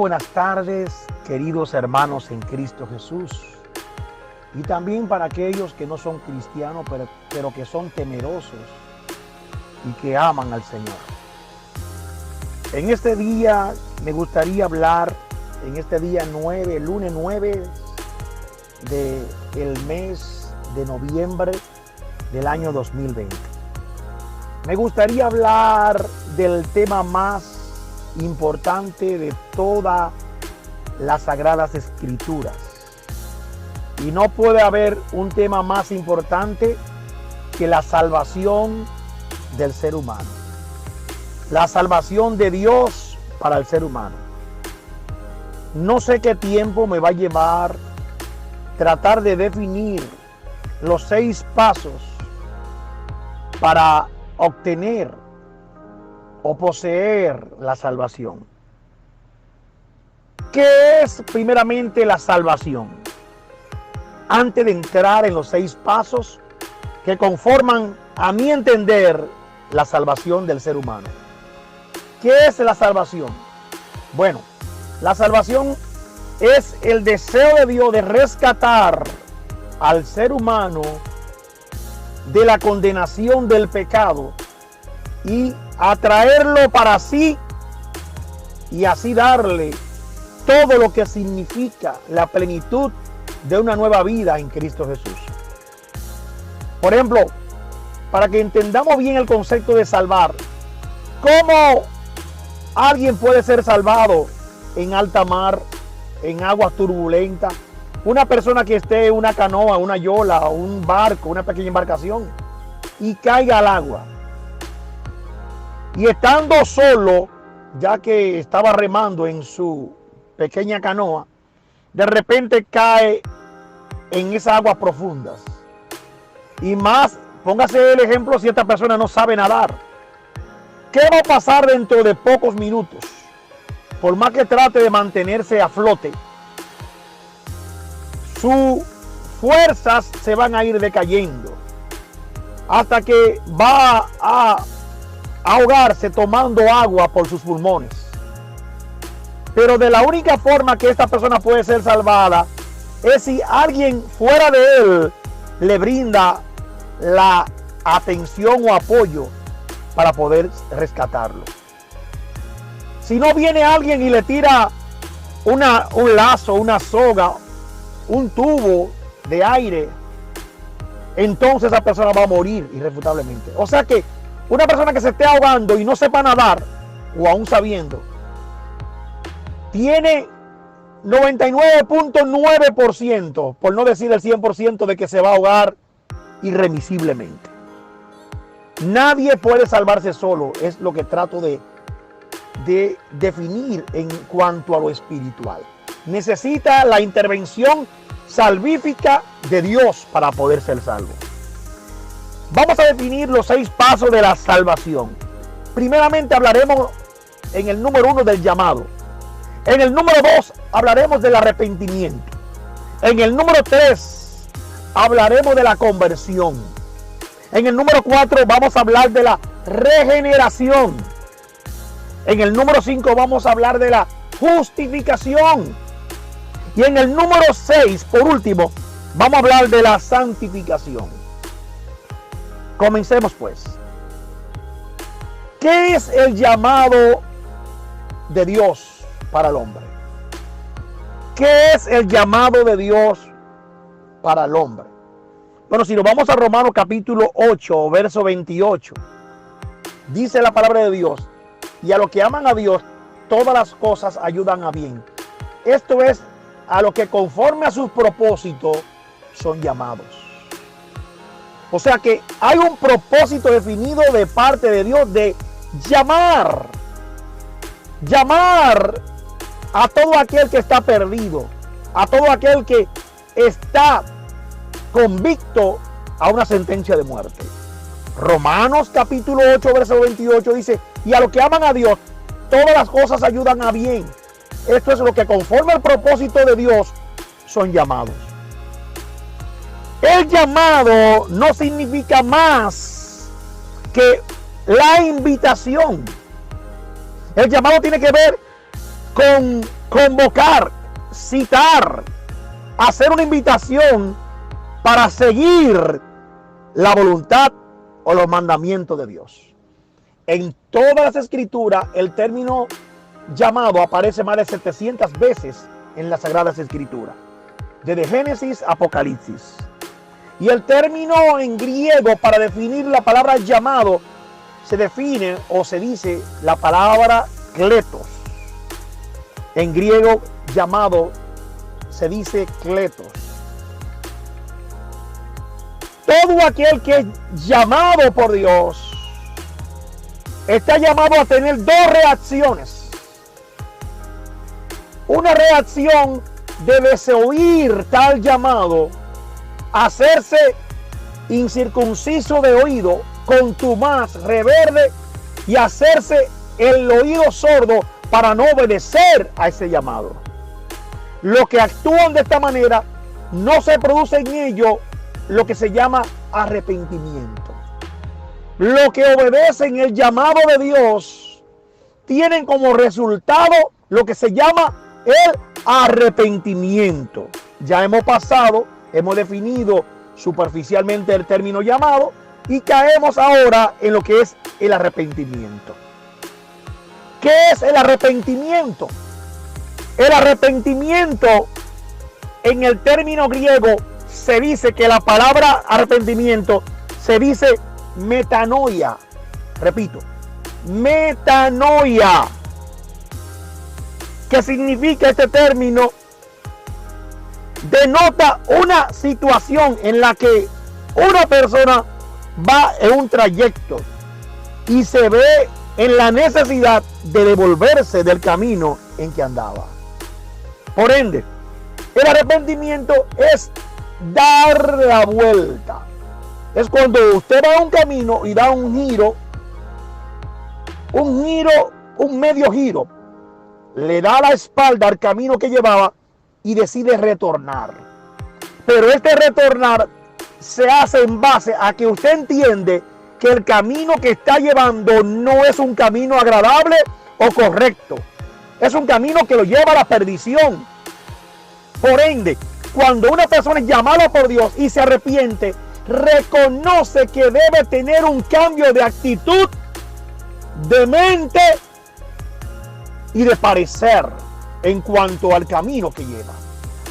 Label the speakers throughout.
Speaker 1: buenas tardes, queridos hermanos en Cristo Jesús. Y también para aquellos que no son cristianos, pero que son temerosos y que aman al Señor. En este día me gustaría hablar, en este día 9, lunes 9 del mes de noviembre del año 2020. Me gustaría hablar del tema más importante de todas las Sagradas Escrituras. Y no puede haber un tema más importante que la salvación del ser humano. La salvación de Dios para el ser humano. No sé qué tiempo me va a llevar tratar de definir los 6 pasos para obtener o poseer la salvación. ¿Qué es primeramente la salvación? Antes de entrar en los 6 pasos que conforman, a mi entender, la salvación del ser humano. ¿Qué es la salvación? Bueno, la salvación es el deseo de Dios de rescatar al ser humano de la condenación del pecado y atraerlo para sí y así darle todo lo que significa la plenitud de una nueva vida en Cristo Jesús. Por ejemplo, para que entendamos bien el concepto de salvar, ¿cómo alguien puede ser salvado en alta mar, en aguas turbulentas? Una persona que esté en una canoa, una yola, un barco, una pequeña embarcación y caiga al agua. Y estando solo, ya que estaba remando en su pequeña canoa, de repente cae en esas aguas profundas. Y más, póngase el ejemplo si esta persona no sabe nadar. ¿Qué va a pasar dentro de pocos minutos? Por más que trate de mantenerse a flote, sus fuerzas se van a ir decayendo hasta que va a ahogarse tomando agua por sus pulmones. Pero de la única forma que esta persona puede ser salvada es si alguien fuera de él le brinda la atención o apoyo para poder rescatarlo. Si no viene alguien y le tira un lazo, una soga, un tubo de aire, entonces esa persona va a morir irrefutablemente. O sea que una persona que se esté ahogando y no sepa nadar, o aún sabiendo, tiene 99.9%, por no decir el 100%, de que se va a ahogar irremisiblemente. Nadie puede salvarse solo, es lo que trato de definir en cuanto a lo espiritual. Necesita la intervención salvífica de Dios para poder ser salvo. Vamos a definir los 6 pasos de la salvación. Primeramente hablaremos en el número 1 del llamado. En el número 2 hablaremos del arrepentimiento. En el número 3 hablaremos de la conversión. En el número 4 vamos a hablar de la regeneración. En el número 5 vamos a hablar de la justificación. Y en el número 6, por último, vamos a hablar de la santificación. Comencemos pues. ¿Qué es el llamado de Dios para el hombre? ¿Qué es el llamado de Dios para el hombre? Bueno, si nos vamos a Romanos capítulo 8, verso 28, dice la palabra de Dios: y a los que aman a Dios, todas las cosas ayudan a bien. Esto es, a los que conforme a sus propósitos son llamados. O sea que hay un propósito definido de parte de Dios de llamar a todo aquel que está perdido, a todo aquel que está convicto a una sentencia de muerte. Romanos capítulo 8, verso 28 dice: y a los que aman a Dios, todas las cosas ayudan a bien. Esto es lo que conforme al propósito de Dios son llamados. El llamado no significa más que la invitación. El llamado tiene que ver con convocar, citar, hacer una invitación para seguir la voluntad o los mandamientos de Dios. En todas las escrituras, el término llamado aparece más de 700 veces en las Sagradas Escrituras, desde Génesis a Apocalipsis. Y el término en griego para definir la palabra llamado se define o se dice la palabra kletos. En griego llamado se dice kletos. Todo aquel que es llamado por Dios está llamado a tener dos reacciones. Una reacción de desoír tal llamado, hacerse incircunciso de oído, contumaz, reverde y hacerse el oído sordo para no obedecer a ese llamado. Los que actúan de esta manera no se produce en ellos lo que se llama arrepentimiento. Los que obedecen el llamado de Dios tienen como resultado lo que se llama el arrepentimiento. Ya hemos pasado, hemos definido superficialmente el término llamado y caemos ahora en lo que es el arrepentimiento. ¿Qué es el arrepentimiento? El arrepentimiento en el término griego se dice que la palabra arrepentimiento se dice metanoia. Repito, metanoia. ¿Qué significa este término? Denota una situación en la que una persona va en un trayecto y se ve en la necesidad de devolverse del camino en que andaba. Por ende, el arrepentimiento es dar la vuelta. Es cuando usted va a un camino y da un medio giro, le da la espalda al camino que llevaba y decide retornar. Pero este retornar se hace en base a que usted entiende que el camino que está llevando no es un camino agradable o correcto. Es un camino que lo lleva a la perdición. Por ende, cuando una persona es llamada por Dios y se arrepiente, reconoce que debe tener un cambio de actitud, de mente y de parecer en cuanto al camino que lleva.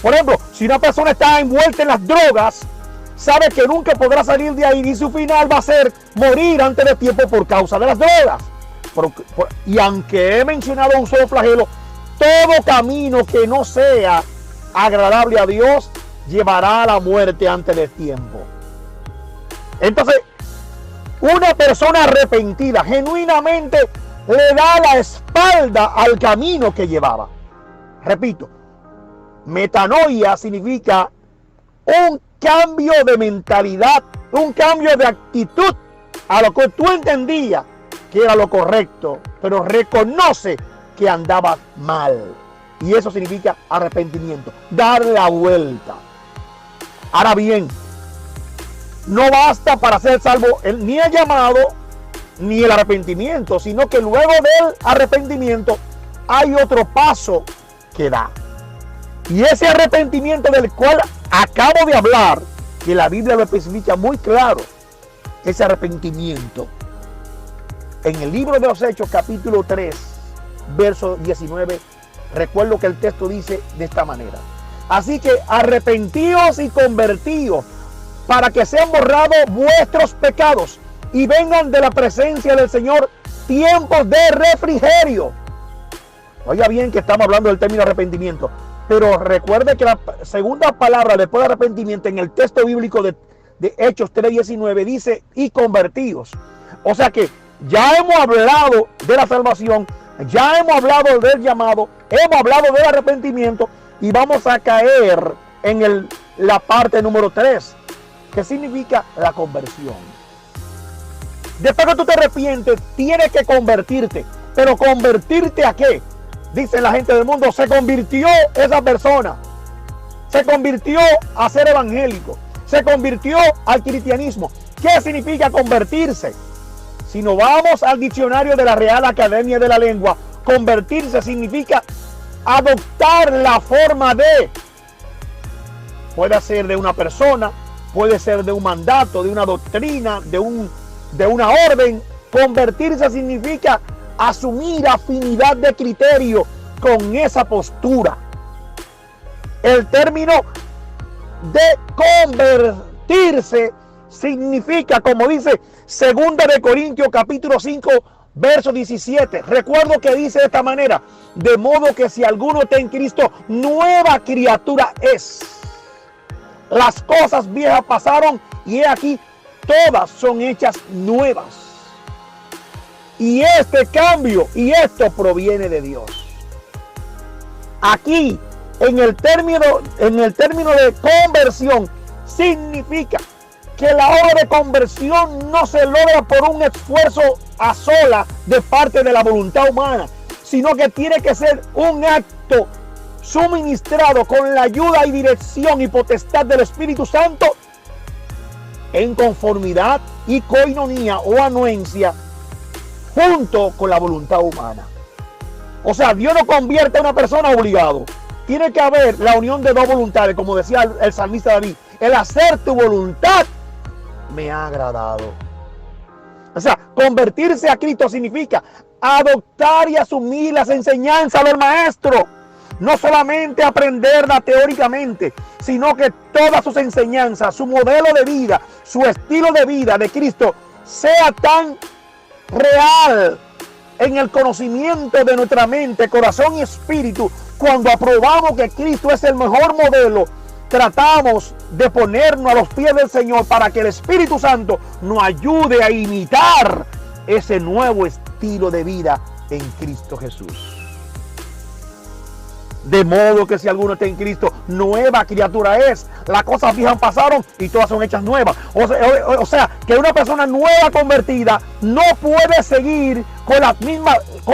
Speaker 1: Por ejemplo, si una persona está envuelta en las drogas, sabe que nunca podrá salir de ahí y su final va a ser morir antes de tiempo por causa de las drogas. Y aunque he mencionado un solo flagelo, todo camino que no sea agradable a Dios llevará a la muerte antes de tiempo. Entonces, una persona arrepentida genuinamente le da la espalda al camino que llevaba. Repito, metanoia significa un cambio de mentalidad, un cambio de actitud a lo que tú entendías que era lo correcto, pero reconoce que andaba mal. Y eso significa arrepentimiento, dar la vuelta. Ahora bien, no basta para ser salvo ni el llamado ni el arrepentimiento, sino que luego del arrepentimiento hay otro paso que da. Y ese arrepentimiento del cual acabo de hablar, que la Biblia lo especifica muy claro, ese arrepentimiento. En el libro de los Hechos, capítulo 3, verso 19, recuerdo que el texto dice de esta manera: así que arrepentíos y convertíos para que sean borrados vuestros pecados y vengan de la presencia del Señor tiempos de refrigerio. Oiga bien que estamos hablando del término arrepentimiento, pero recuerde que la segunda palabra después de arrepentimiento en el texto bíblico de Hechos 3:19 dice y convertíos. O sea que ya hemos hablado de la salvación, ya hemos hablado del llamado, hemos hablado del arrepentimiento y vamos a caer en la parte número 3, que significa la conversión. Después que tú te arrepientes, tienes que convertirte. ¿Pero convertirte a qué? Dice la gente del mundo, se convirtió esa persona. Se convirtió a ser evangélico. Se convirtió al cristianismo. ¿Qué significa convertirse? Si nos vamos al diccionario de la Real Academia de la Lengua, convertirse significa adoptar la forma de. Puede ser de una persona, puede ser de un mandato, de una doctrina, de una orden. Convertirse significa asumir afinidad de criterio con esa postura. El término de convertirse significa, como dice 2 de Corintios capítulo 5, verso 17. Recuerdo que dice de esta manera: de modo que si alguno está en Cristo, nueva criatura es. Las cosas viejas pasaron y he aquí, todas son hechas nuevas. Y este cambio y esto proviene de Dios. Aquí, en el término de conversión, significa que la obra de conversión no se logra por un esfuerzo a sola de parte de la voluntad humana, sino que tiene que ser un acto suministrado con la ayuda y dirección y potestad del Espíritu Santo en conformidad y coinonía o anuencia junto con la voluntad humana. O sea, Dios no convierte a una persona obligado. Tiene que haber la unión de dos voluntades, como decía el salmista David: el hacer tu voluntad me ha agradado. O sea, convertirse a Cristo significa adoptar y asumir las enseñanzas del Maestro. No solamente aprenderla teóricamente, sino que todas sus enseñanzas, su modelo de vida, su estilo de vida de Cristo sea tan real en el conocimiento de nuestra mente, corazón y espíritu. Cuando aprobamos que Cristo es el mejor modelo, tratamos de ponernos a los pies del Señor para que el Espíritu Santo nos ayude a imitar ese nuevo estilo de vida en Cristo Jesús. De modo que si alguno está en Cristo, nueva criatura es. Las cosas viejas pasaron y todas son hechas nuevas. O sea, que una persona nueva convertida no puede seguir con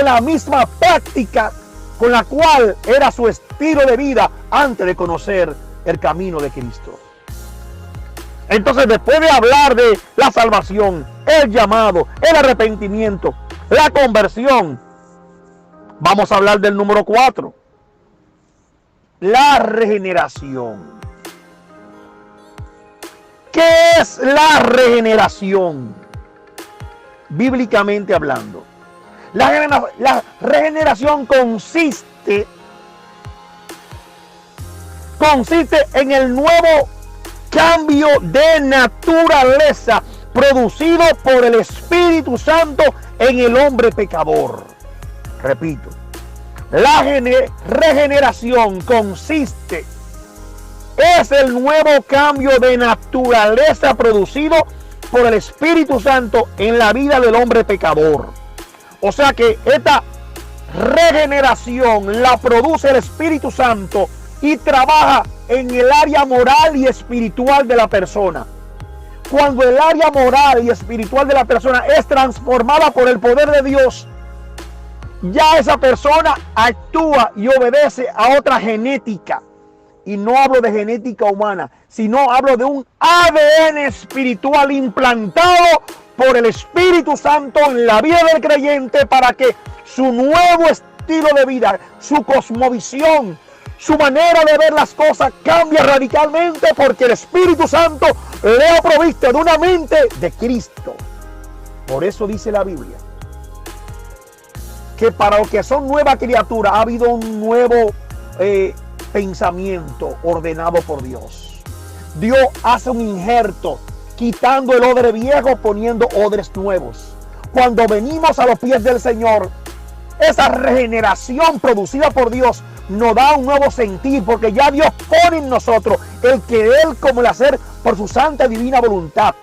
Speaker 1: la misma práctica con la cual era su estilo de vida antes de conocer el camino de Cristo. Entonces, después de hablar de la salvación, el llamado, el arrepentimiento, la conversión, vamos a hablar del número 4. La regeneración. ¿Qué es la regeneración? Bíblicamente hablando, la regeneración consiste en el nuevo cambio de naturaleza producido por el Espíritu Santo en el hombre pecador. Repito. La regeneración es el nuevo cambio de naturaleza producido por el Espíritu Santo en la vida del hombre pecador. O sea que esta regeneración la produce el Espíritu Santo y trabaja en el área moral y espiritual de la persona. Cuando el área moral y espiritual de la persona es transformada por el poder de Dios, ya esa persona actúa y obedece a otra genética. Y no hablo de genética humana, sino hablo de un ADN espiritual implantado por el Espíritu Santo en la vida del creyente para que su nuevo estilo de vida, su cosmovisión, su manera de ver las cosas cambie radicalmente, porque el Espíritu Santo le ha provisto de una mente de Cristo. Por eso dice la Biblia que para los que son nueva criatura ha habido un nuevo pensamiento ordenado por Dios. Dios hace un injerto, quitando el odre viejo, poniendo odres nuevos. Cuando venimos a los pies del Señor, esa regeneración producida por Dios nos da un nuevo sentir, porque ya Dios pone en nosotros el querer como el hacer por su santa y divina voluntad.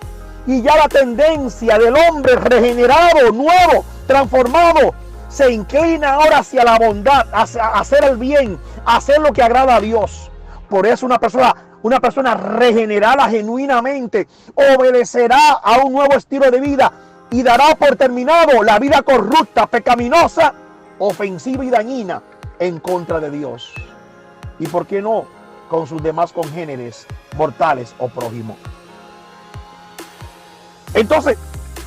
Speaker 1: Y ya la tendencia del hombre regenerado, nuevo, transformado, se inclina ahora hacia la bondad, hacia hacer el bien, hacer lo que agrada a Dios. Por eso una persona regenerada genuinamente obedecerá a un nuevo estilo de vida y dará por terminado la vida corrupta, pecaminosa, ofensiva y dañina en contra de Dios. Y por qué no, con sus demás congéneres mortales o prójimos. Entonces,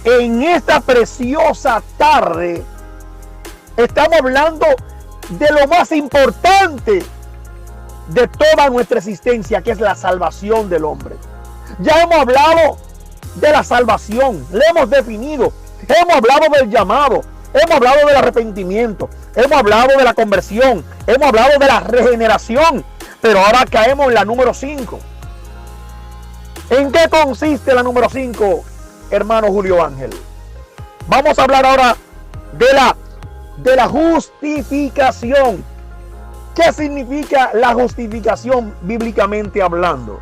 Speaker 1: en esta preciosa tarde, estamos hablando de lo más importante de toda nuestra existencia, que es la salvación del hombre. Ya hemos hablado de la salvación, le hemos definido, hemos hablado del llamado, hemos hablado del arrepentimiento, hemos hablado de la conversión, hemos hablado de la regeneración, pero ahora caemos en la número 5. ¿En qué consiste la número 5, hermano Julio Ángel? Vamos a hablar ahora de la justificación. ¿Qué significa la justificación bíblicamente hablando?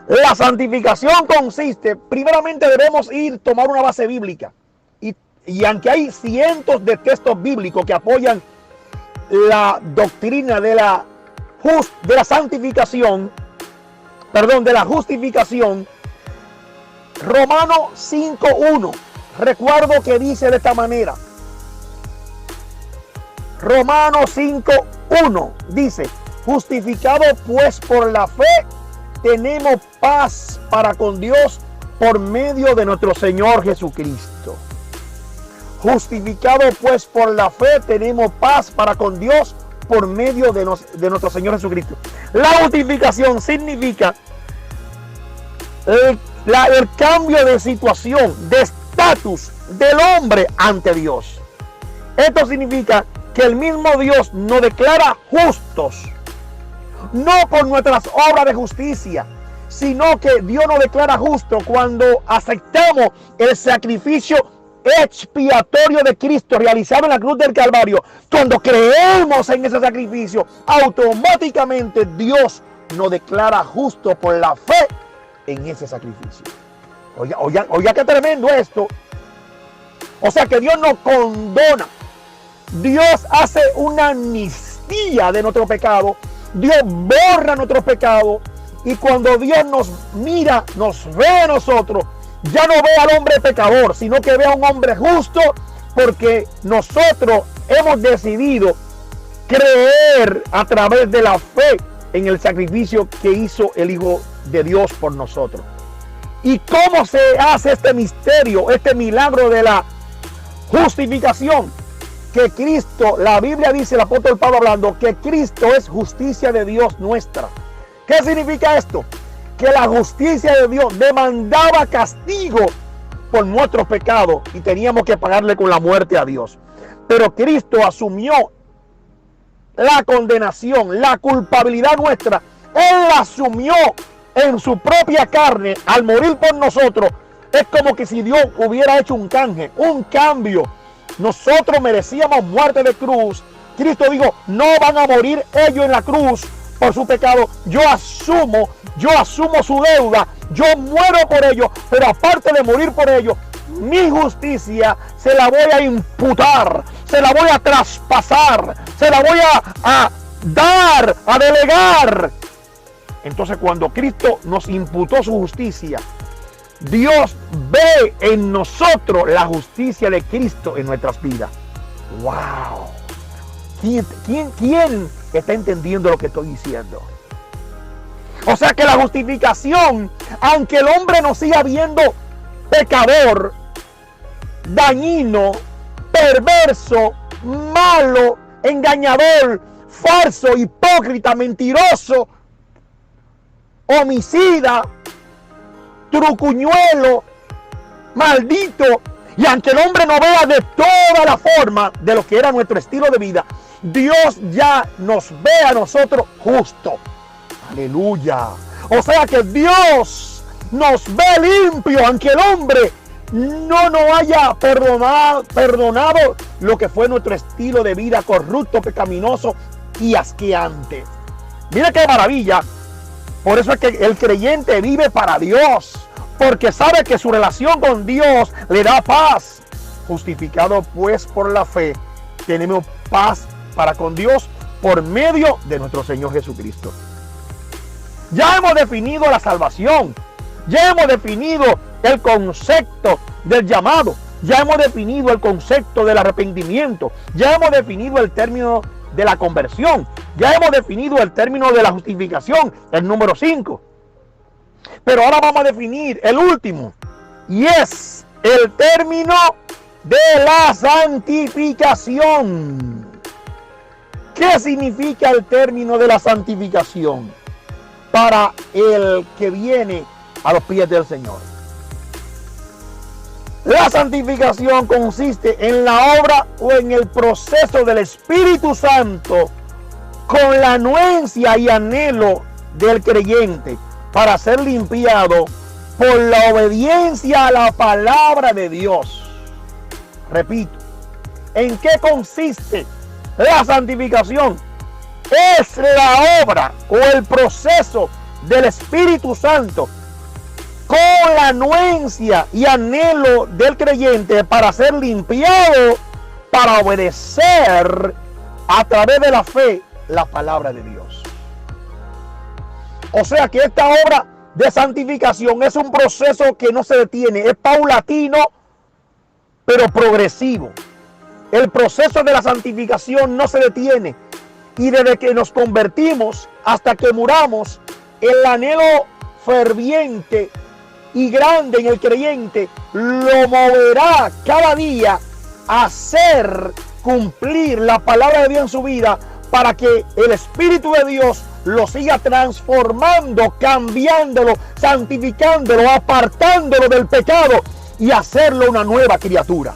Speaker 1: La santificación consiste, primeramente debemos tomar una base bíblica. Y aunque hay cientos de textos bíblicos que apoyan la doctrina de la santificación, de la justificación, Romanos 5:1, recuerdo que dice de esta manera. Romanos 5:1 dice: justificado pues por la fe, tenemos paz para con Dios por medio de nuestro Señor Jesucristo. Justificado pues por la fe, tenemos paz para con Dios por medio de nuestro Señor Jesucristo. La justificación significa el cambio de situación, de estatus del hombre ante Dios. Esto significa que el mismo Dios nos declara justos, no por nuestras obras de justicia, sino que Dios nos declara justos cuando aceptamos el sacrificio expiatorio de Cristo realizado en la cruz del Calvario. Cuando creemos en ese sacrificio, automáticamente Dios nos declara justos por la fe en ese sacrificio. Oiga qué tremendo esto. O sea que Dios nos condona. Dios hace una amnistía de nuestro pecado. Dios borra nuestros pecados. Y cuando Dios nos mira, nos ve a nosotros, ya no ve al hombre pecador, sino que ve a un hombre justo, porque nosotros hemos decidido creer a través de la fe en el sacrificio que hizo el Hijo de Dios por nosotros. ¿Y cómo se hace este misterio, este milagro de la justificación? Que Cristo, la Biblia dice, el apóstol Pablo hablando, que Cristo es justicia de Dios nuestra. ¿Qué significa esto? Que la justicia de Dios demandaba castigo por nuestros pecados y teníamos que pagarle con la muerte a Dios. Pero Cristo asumió la condenación, la culpabilidad nuestra. Él la asumió en su propia carne al morir por nosotros. Es como que si Dios hubiera hecho un canje, un cambio. Nosotros merecíamos muerte de cruz. Cristo dijo, no van a morir ellos en la cruz por su pecado. Yo asumo su deuda. Yo muero por ellos. Pero aparte de morir por ellos, mi justicia se la voy a imputar. Se la voy a traspasar. Se la voy a dar, a delegar. Entonces cuando Cristo nos imputó su justicia, Dios ve en nosotros la justicia de Cristo en nuestras vidas. ¡Wow! ¿Quién está entendiendo lo que estoy diciendo? O sea que la justificación, aunque el hombre nos siga viendo pecador, dañino, perverso, malo, engañador, falso, hipócrita, mentiroso, homicida, trucuñuelo, maldito, y aunque el hombre no vea de toda la forma de lo que era nuestro estilo de vida, Dios ya nos ve a nosotros justos. Aleluya. O sea que Dios nos ve limpio, aunque el hombre no nos haya perdonado lo que fue nuestro estilo de vida corrupto, pecaminoso y asqueante. Mira qué maravilla. Por eso es que el creyente vive para Dios, porque sabe que su relación con Dios le da paz. Justificado pues por la fe, tenemos paz para con Dios por medio de nuestro Señor Jesucristo. Ya hemos definido la salvación, ya hemos definido el concepto del llamado, ya hemos definido el concepto del arrepentimiento, ya hemos definido el término de la conversión, ya hemos definido el término de la justificación, el número 5. Pero ahora vamos a definir el último, y es el término de la santificación. ¿Qué significa el término de la santificación para el que viene a los pies del Señor? La santificación consiste en la obra o en el proceso del Espíritu Santo con la anuencia y anhelo del creyente para ser limpiado por la obediencia a la palabra de Dios. Repito, ¿en qué consiste la santificación? Es la obra o el proceso del Espíritu Santo con la anuencia y anhelo del creyente para ser limpiado, para obedecer a través de la fe la palabra de Dios. O sea que esta obra de santificación es un proceso que no se detiene, es paulatino, pero progresivo. El proceso de la santificación no se detiene, y desde que nos convertimos hasta que muramos, el anhelo ferviente y grande en el creyente lo moverá cada día a hacer cumplir la palabra de Dios en su vida, para que el Espíritu de Dios lo siga transformando, cambiándolo, santificándolo, apartándolo del pecado y hacerlo una nueva criatura.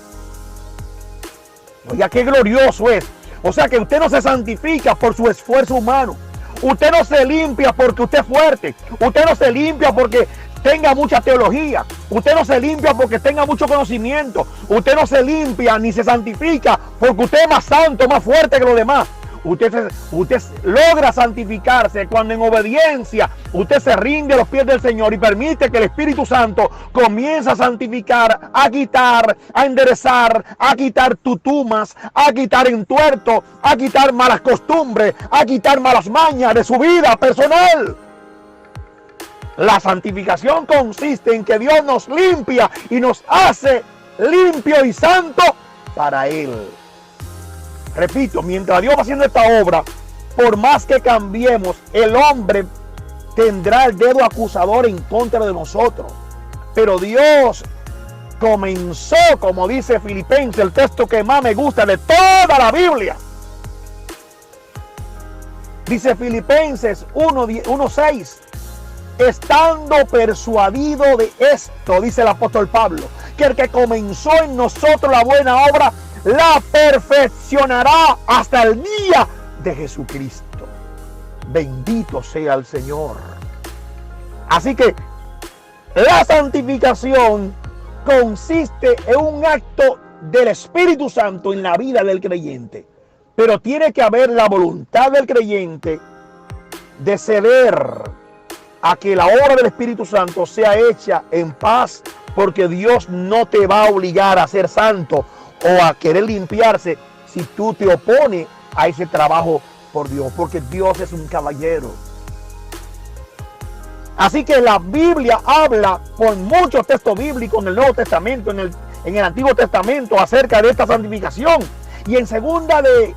Speaker 1: Oiga, qué glorioso es. O sea que usted no se santifica por su esfuerzo humano. Usted no se limpia porque usted es fuerte. Usted no se limpia porque tenga mucha teología. Usted no se limpia porque tenga mucho conocimiento. Usted no se limpia ni se santifica porque usted es más santo, más fuerte que los demás. Usted logra santificarse cuando en obediencia usted se rinde a los pies del Señor y permite que el Espíritu Santo comience a santificar, a quitar, a enderezar, a quitar tutumas, a quitar entuertos, a quitar malas costumbres, a quitar malas mañas de su vida personal. La santificación consiste en que Dios nos limpia y nos hace limpio y santo para Él. Repito, mientras Dios va haciendo esta obra, por más que cambiemos, el hombre tendrá el dedo acusador en contra de nosotros. Pero Dios comenzó, como dice Filipenses, el texto que más me gusta de toda la Biblia. Dice Filipenses 1:6, estando persuadido de esto, dice el apóstol Pablo, que el que comenzó en nosotros la buena obra, la perfeccionará hasta el día de Jesucristo. Bendito sea el Señor. Así que la santificación consiste en un acto del Espíritu Santo en la vida del creyente. Pero tiene que haber la voluntad del creyente de ceder a que la obra del Espíritu Santo sea hecha en paz, porque Dios no te va a obligar a ser santo o a querer limpiarse si tú te opones a ese trabajo por Dios, porque Dios es un caballero. Así que la Biblia habla por muchos textos bíblicos en el Nuevo Testamento, en el Antiguo Testamento, acerca de esta santificación. Y en segunda de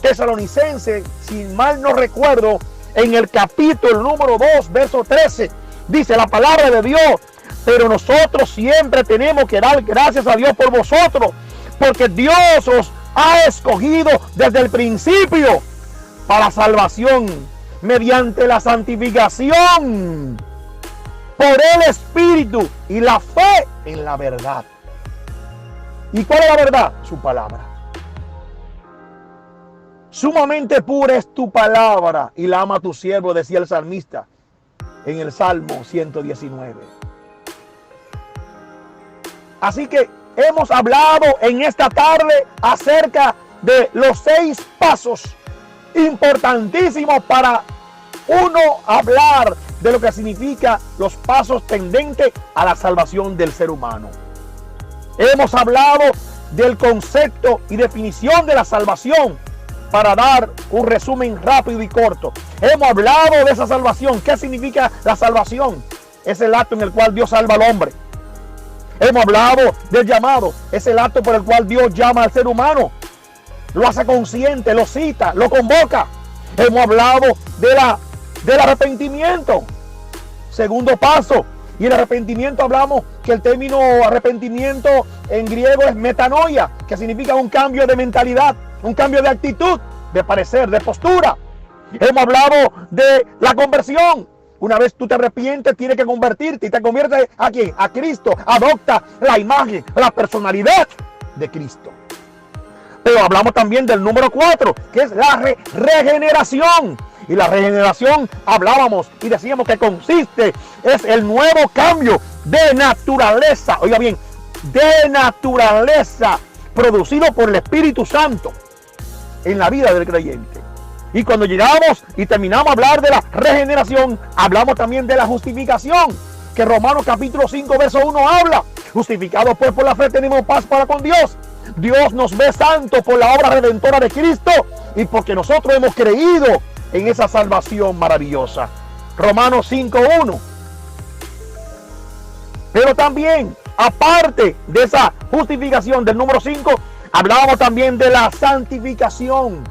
Speaker 1: Tesalonicenses, si mal no recuerdo, en el capítulo número 2, verso 13, dice la palabra de Dios: pero nosotros siempre tenemos que dar gracias a Dios por vosotros, porque Dios os ha escogido desde el principio para salvación mediante la santificación por el Espíritu y la fe en la verdad. ¿Y cuál es la verdad? Su palabra. Sumamente pura es tu palabra y la ama tu siervo, decía el salmista en el Salmo 119. Así que hemos hablado en esta tarde acerca de los 6 pasos importantísimos para uno hablar de lo que significa los pasos tendentes a la salvación del ser humano. Hemos hablado del concepto y definición de la salvación para dar un resumen rápido y corto. Hemos hablado de esa salvación. ¿Qué significa la salvación? Es el acto en el cual Dios salva al hombre. Hemos hablado del llamado. Es el acto por el cual Dios llama al ser humano. Lo hace consciente, lo cita, lo convoca. Hemos hablado del arrepentimiento. Segundo paso. Y el arrepentimiento, hablamos que el término arrepentimiento en griego es metanoia, que significa un cambio de mentalidad, un cambio de actitud. de parecer, de postura. Hemos hablado de la conversión. Una vez tú te arrepientes, tienes que convertirte y te conviertes ¿a quién? A Cristo. Adopta la imagen, la personalidad de Cristo. Pero hablamos también del número 4, que es la regeneración. Y la regeneración hablábamos y decíamos que consiste, es el nuevo cambio de naturaleza. Oiga bien, de naturaleza producido por el Espíritu Santo en la vida del creyente. Y cuando llegamos y terminamos a hablar de la regeneración, hablamos también de la justificación, que Romanos capítulo 5, verso 1 habla. Justificados pues por la fe tenemos paz para con Dios. Dios nos ve santos por la obra redentora de Cristo y porque nosotros hemos creído en esa salvación maravillosa. Romanos 5:1. Pero también, aparte de esa justificación del número 5, hablábamos también de la santificación,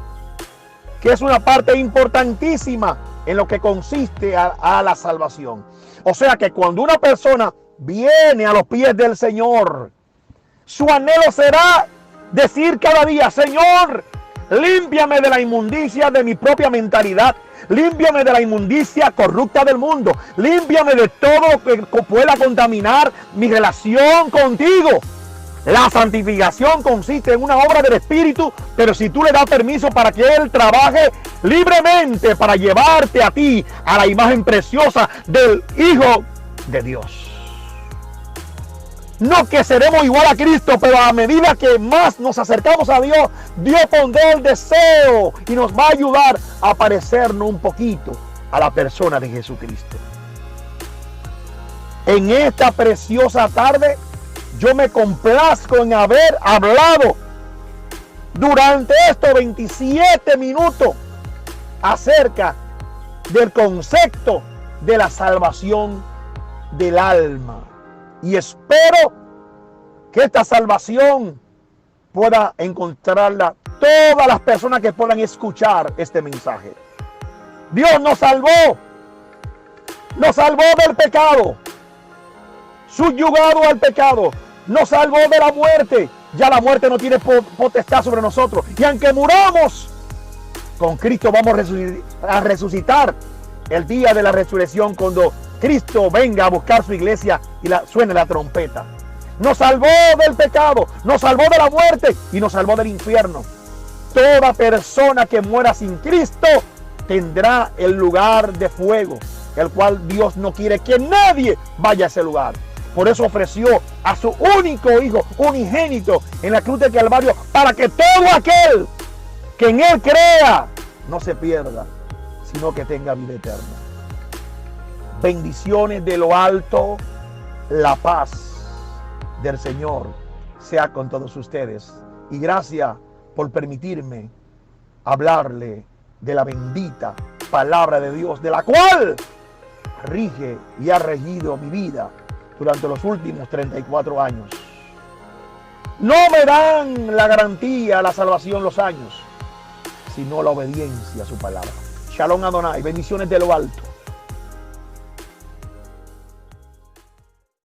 Speaker 1: que es una parte importantísima en lo que consiste a la salvación. O sea que cuando una persona viene a los pies del Señor, su anhelo será decir cada día: Señor, límpiame de la inmundicia de mi propia mentalidad, límpiame de la inmundicia corrupta del mundo, límpiame de todo lo que pueda contaminar mi relación contigo. La santificación consiste en una obra del Espíritu, pero si tú le das permiso para que Él trabaje libremente para llevarte a ti a la imagen preciosa del Hijo de Dios. No que seremos igual a Cristo, pero a medida que más nos acercamos a Dios, Dios pondrá el deseo y nos va a ayudar a parecernos un poquito a la persona de Jesucristo. En esta preciosa tarde, yo me complazco en haber hablado durante estos 27 minutos acerca del concepto de la salvación del alma. Y espero que esta salvación pueda encontrarla todas las personas que puedan escuchar este mensaje. Dios nos salvó del pecado, subyugado al pecado, nos salvó de la muerte. Ya la muerte no tiene potestad sobre nosotros. Y aunque muramos, con Cristo vamos a resucitar el día de la resurrección, cuando Cristo venga a buscar su iglesia y suene la trompeta. Nos salvó del pecado, nos salvó de la muerte y nos salvó del infierno. Toda persona que muera sin Cristo tendrá el lugar de fuego, el cual Dios no quiere que nadie vaya a ese lugar. Por eso ofreció a su único Hijo unigénito en la cruz del Calvario, para que todo aquel que en Él crea no se pierda, sino que tenga vida eterna. Bendiciones de lo alto, la paz del Señor sea con todos ustedes. Y gracias por permitirme hablarle de la bendita palabra de Dios, de la cual rige y ha regido mi vida durante los últimos 34 años. No me dan la garantía, la salvación, los años, sino la obediencia a su palabra. Shalom Adonai, bendiciones de lo alto.